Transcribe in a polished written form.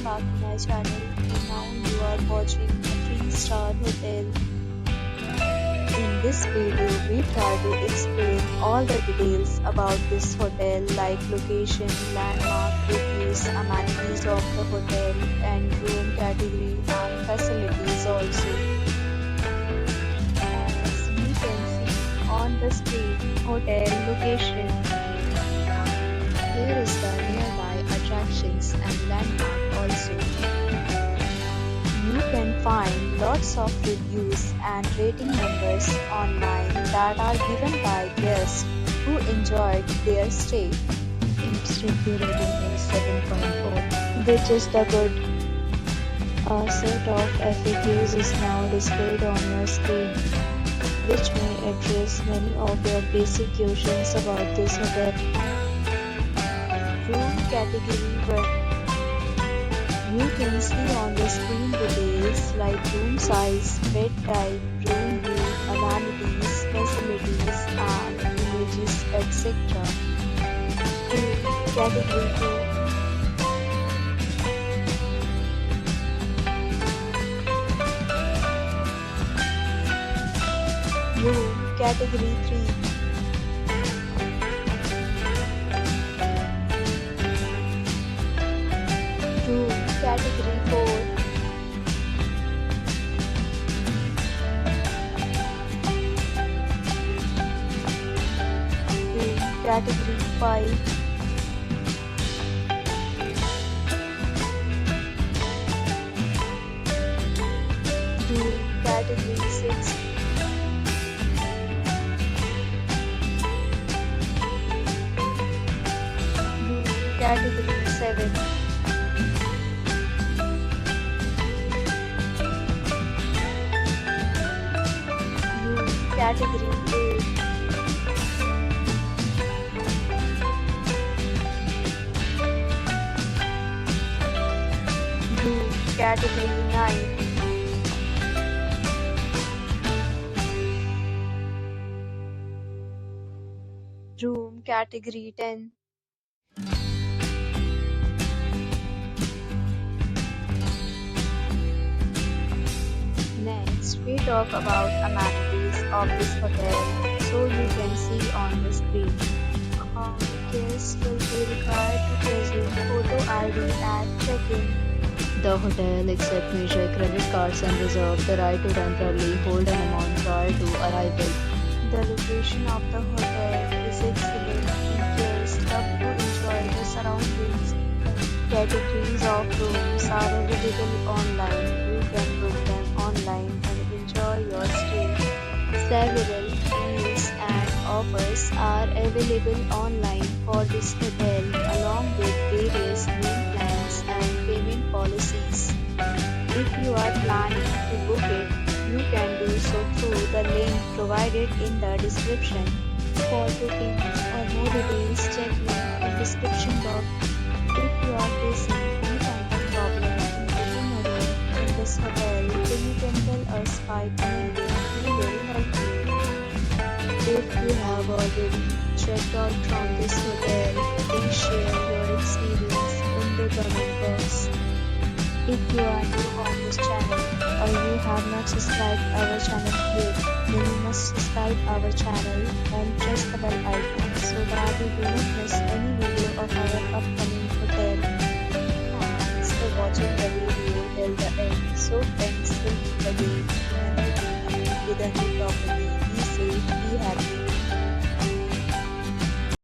welcome back to my channel. Now you are watching a 3-star hotel. In this video, we try to explain all the details about this hotel like location, landmark, reviews, amenities of the hotel, and room category and facilities also. As we can see on the screen, hotel location. Here is the nearby attractions and landmark also. You can find lots of reviews and rating numbers online that are given by guests who enjoyed their stay. Its review rating is 7.4, which is the good. A set of FAQs is now displayed on your screen, which may address many of your basic questions about this hotel. Room category 1. You can see on the screen details like room size, bed type, room view, amenities, facilities, and images, etc. Room category 2. Room category 3. Room category 4. Room category 5. Room category 6. Room category 7. Category 8. Room category 9. Room category 10. Next, we talk about amenities of this hotel, so you can see on the screen. All guests will be required to present photo ID at check-in. The hotel accepts major credit cards and reserves the right to temporarily hold an amount prior to arrival. The location of the hotel is excellent and guests love to enjoy the surroundings. Categories of rooms are available online. You can book them online and enjoy your stay. Several deals and offers are available online for this hotel along with various room plans and payment policies. If you are planning to book it, you can do so through the link provided in the description. For bookings or more details, check link in description box. If you are facing any kind of problem in booking a room in this hotel, then you can tell us by commenting. We will help you. If you have already checked out from this hotel, please share your experience in the comment box. If you are new on this channel or you have not subscribed our channel yet, then you must subscribe our channel and press the bell icon so that you do not miss any video of our upcoming hotel. Thanks for watching the video till the end. So friends, will meet again with a new property.